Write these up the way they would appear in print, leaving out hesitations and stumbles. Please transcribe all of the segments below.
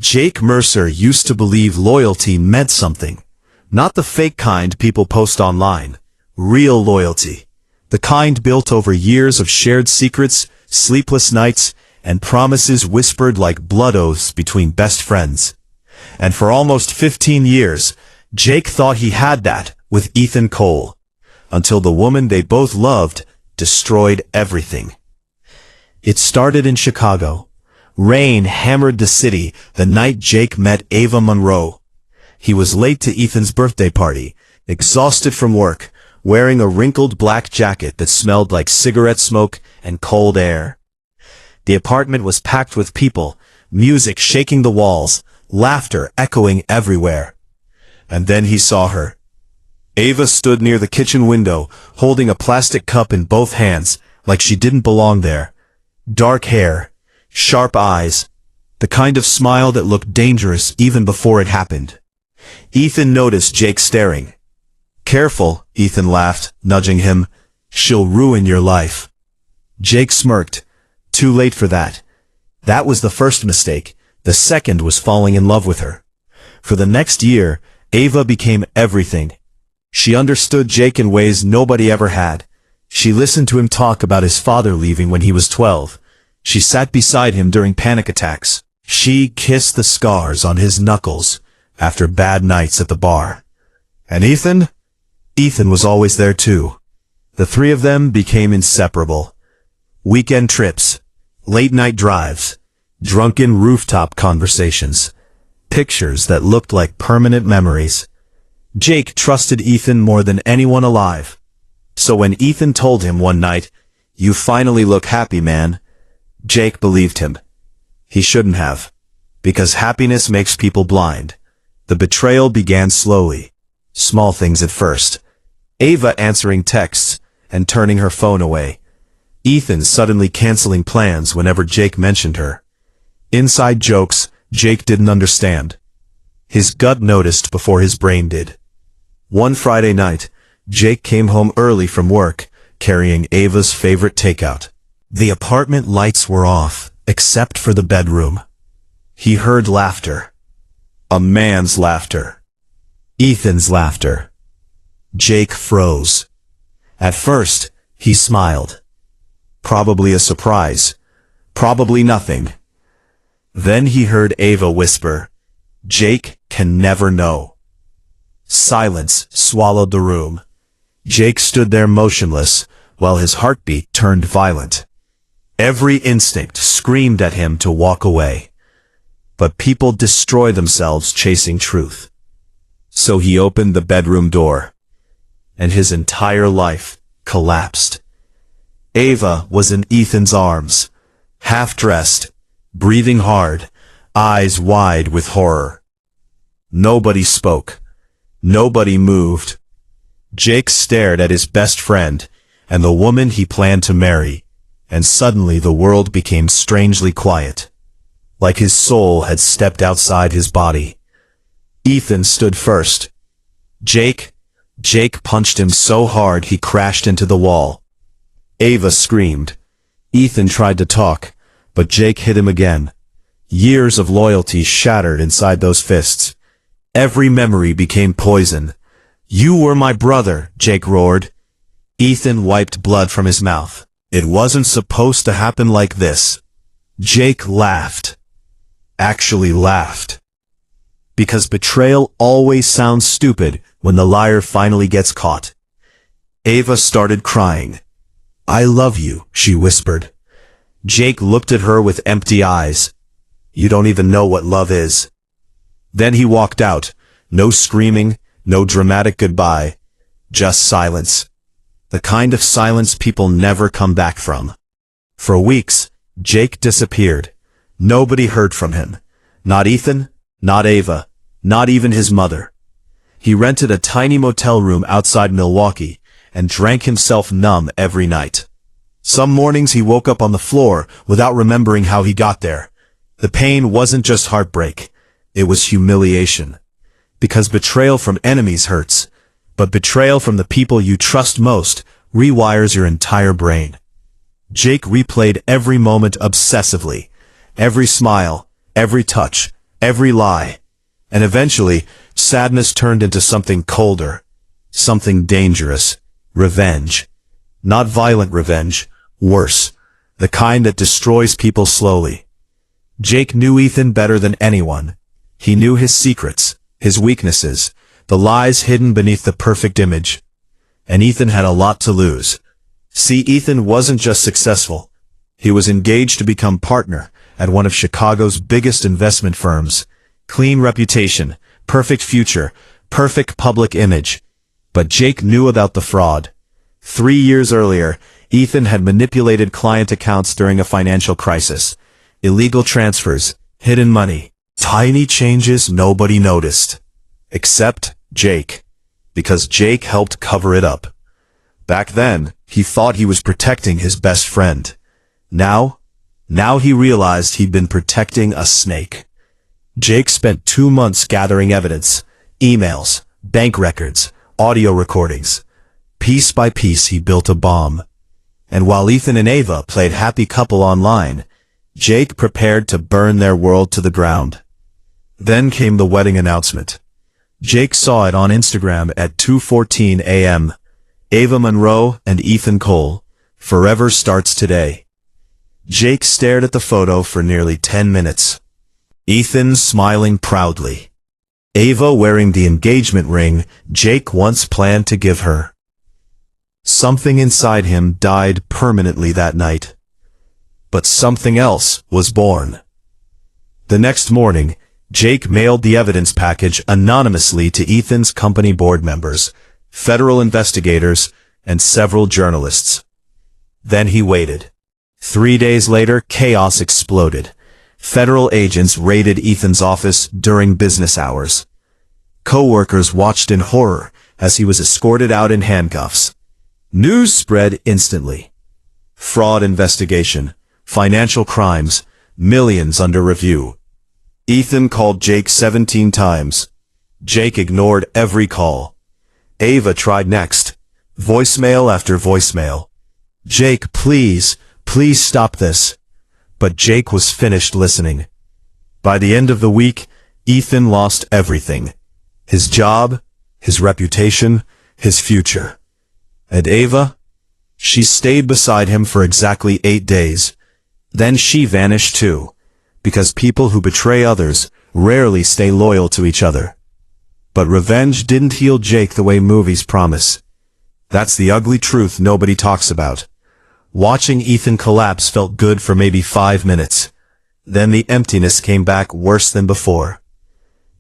Jake Mercer used to believe loyalty meant something. Not the fake kind people post online. Real loyalty. The kind built over years of shared secrets, sleepless nights, and promises whispered like blood oaths between best friends. And for almost 15 years, Jake thought he had that with Ethan Cole. Until the woman they both loved destroyed everything. It started in Chicago. Rain hammered the city the night Jake met Ava Monroe. He was late to Ethan's birthday party, exhausted from work, wearing a wrinkled black jacket that smelled like cigarette smoke and cold air. The apartment was packed with people, music shaking the walls, laughter echoing everywhere. And then he saw her. Ava stood near the kitchen window, holding a plastic cup in both hands, like she didn't belong there. Dark hair, sharp eyes, the kind of smile that looked dangerous even before it happened. Ethan noticed Jake staring. "Careful," Ethan laughed, nudging him. "She'll ruin your life." Jake smirked. Too late for that. That was the first mistake. The second was falling in love with her. For the next year, Ava became everything. She understood Jake in ways nobody ever had. She listened to him talk about his father leaving when he was 12. She sat beside him during panic attacks. She kissed the scars on his knuckles after bad nights at the bar. And Ethan? Ethan was always there too. The three of them became inseparable. Weekend trips, late-night drives, drunken rooftop conversations, pictures that looked like permanent memories. Jake trusted Ethan more than anyone alive. So when Ethan told him one night, "You finally look happy, man," Jake believed him. He shouldn't have, because happiness makes people blind. The betrayal began slowly. Small things at first. Ava answering texts and turning her phone away. Ethan suddenly canceling plans whenever Jake mentioned her. Inside jokes Jake didn't understand. His gut noticed before his brain did. One Friday night, Jake came home early from work, carrying Ava's favorite takeout. The apartment lights were off, except for the bedroom. He heard laughter. A man's laughter. Ethan's laughter. Jake froze. At first, he smiled. Probably a surprise. Probably nothing. Then he heard Ava whisper, "Jake can never know." Silence swallowed the room. Jake stood there motionless, while his heartbeat turned violent. Every instinct screamed at him to walk away. But people destroy themselves chasing truth. So he opened the bedroom door, and his entire life collapsed. Ava was in Ethan's arms, half-dressed, breathing hard, eyes wide with horror. Nobody spoke. Nobody moved. Jake stared at his best friend and the woman he planned to marry, and suddenly the world became strangely quiet, like his soul had stepped outside his body. Ethan stood first. Jake punched him so hard he crashed into the wall. Ava screamed. Ethan tried to talk, but Jake hit him again. Years of loyalty shattered inside those fists. Every memory became poison. "You were my brother," Jake roared. Ethan wiped blood from his mouth. "It wasn't supposed to happen like this." Jake laughed. Actually laughed. Because betrayal always sounds stupid when the liar finally gets caught. Ava started crying. "I love you," she whispered. Jake looked at her with empty eyes. "You don't even know what love is." Then he walked out. No screaming, no dramatic goodbye. Just silence. The kind of silence people never come back from. For weeks, Jake disappeared. Nobody heard from him. Not Ethan, not Ava, not even his mother. He rented a tiny motel room outside Milwaukee and drank himself numb every night. Some mornings he woke up on the floor without remembering how he got there. The pain wasn't just heartbreak. It was humiliation. Because betrayal from enemies hurts, but betrayal from the people you trust most rewires your entire brain. Jake replayed every moment obsessively. Every smile, every touch, every lie. And eventually, sadness turned into something colder, something dangerous. Revenge. Not violent revenge, worse. The kind that destroys people slowly. Jake knew Ethan better than anyone. He knew his secrets, his weaknesses, the lies hidden beneath the perfect image. And Ethan had a lot to lose. See, Ethan wasn't just successful. He was engaged to become partner at one of Chicago's biggest investment firms. Clean reputation, perfect future, perfect public image. But Jake knew about the fraud. 3 years earlier, Ethan had manipulated client accounts during a financial crisis. Illegal transfers, hidden money, tiny changes nobody noticed. Except Jake. Because Jake helped cover it up. Back then, he thought he was protecting his best friend. Now he realized he'd been protecting a snake. Jake spent 2 months gathering evidence, emails, bank records, audio recordings. Piece by piece he built a bomb. And while Ethan and Ava played happy couple online, Jake prepared to burn their world to the ground. Then came the wedding announcement. Jake saw it on Instagram at 2:14 a.m. Ava Monroe and Ethan Cole. Forever starts today. Jake stared at the photo for nearly 10 minutes. Ethan smiling proudly. Ava wearing the engagement ring Jake once planned to give her. Something inside him died permanently that night. But something else was born. The next morning, Jake mailed the evidence package anonymously to Ethan's company board members, federal investigators, and several journalists. Then he waited. 3 days later, chaos exploded. Federal agents raided Ethan's office during business hours. Co-workers watched in horror as he was escorted out in handcuffs. News spread instantly. Fraud investigation, financial crimes, millions under review. Ethan called Jake 17 times. Jake ignored every call. Ava tried next. Voicemail after voicemail. Jake, please stop this. But Jake was finished listening. By the end of the week, Ethan lost everything. His job, his reputation, his future. And Ava? She stayed beside him for exactly 8 days. Then she vanished too. Because people who betray others rarely stay loyal to each other. But revenge didn't heal Jake the way movies promise. That's the ugly truth nobody talks about. Watching Ethan collapse felt good for maybe 5 minutes. Then the emptiness came back worse than before.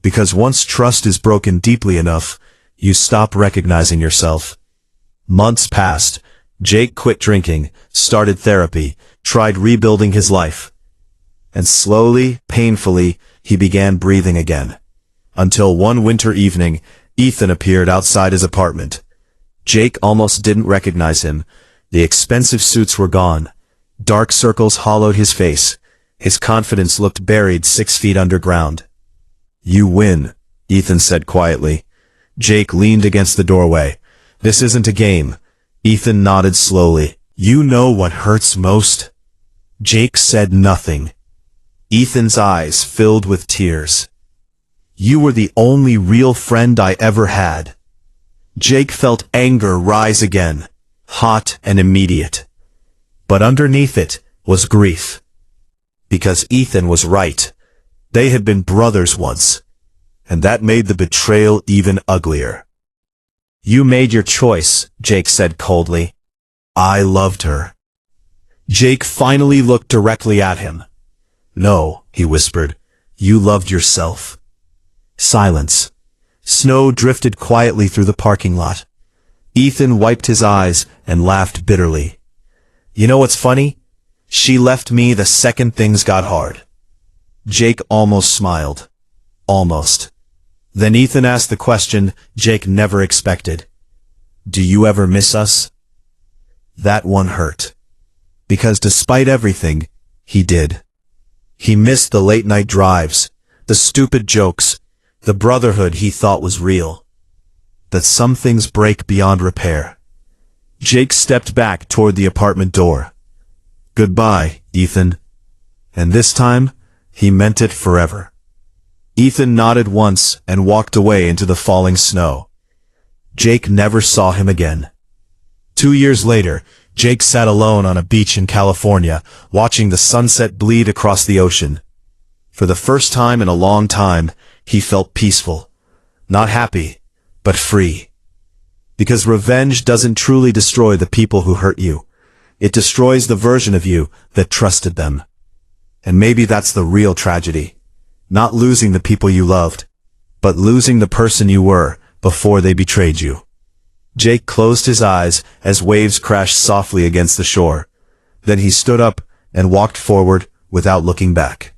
Because once trust is broken deeply enough, you stop recognizing yourself. Months passed. Jake quit drinking, started therapy, tried rebuilding his life. And slowly, painfully, he began breathing again. Until one winter evening, Ethan appeared outside his apartment. Jake almost didn't recognize him. The expensive suits were gone. Dark circles hollowed his face. His confidence looked buried 6 feet underground. "You win," Ethan said quietly. Jake leaned against the doorway. "This isn't a game." Ethan nodded slowly. "You know what hurts most?" Jake said nothing. Ethan's eyes filled with tears. "You were the only real friend I ever had." Jake felt anger rise again, hot and immediate. But underneath it was grief. Because Ethan was right. They had been brothers once. And that made the betrayal even uglier. "You made your choice," Jake said coldly. "I loved her." Jake finally looked directly at him. "No," he whispered. "You loved yourself." Silence. Snow drifted quietly through the parking lot. Ethan wiped his eyes and laughed bitterly. "You know what's funny? She left me the second things got hard." Jake almost smiled. Almost. Then Ethan asked the question Jake never expected. "Do you ever miss us?" That one hurt. Because despite everything, he did. He missed the late-night drives, the stupid jokes, the brotherhood he thought was real. That some things break beyond repair. Jake stepped back toward the apartment door. "Goodbye, Ethan." And this time, he meant it forever. Ethan nodded once and walked away into the falling snow. Jake never saw him again. 2 years later, Jake sat alone on a beach in California, watching the sunset bleed across the ocean. For the first time in a long time, he felt peaceful. Not happy, but free. Because revenge doesn't truly destroy the people who hurt you. It destroys the version of you that trusted them. And maybe that's the real tragedy. Not losing the people you loved, but losing the person you were before they betrayed you. Jake closed his eyes as waves crashed softly against the shore. Then he stood up and walked forward without looking back.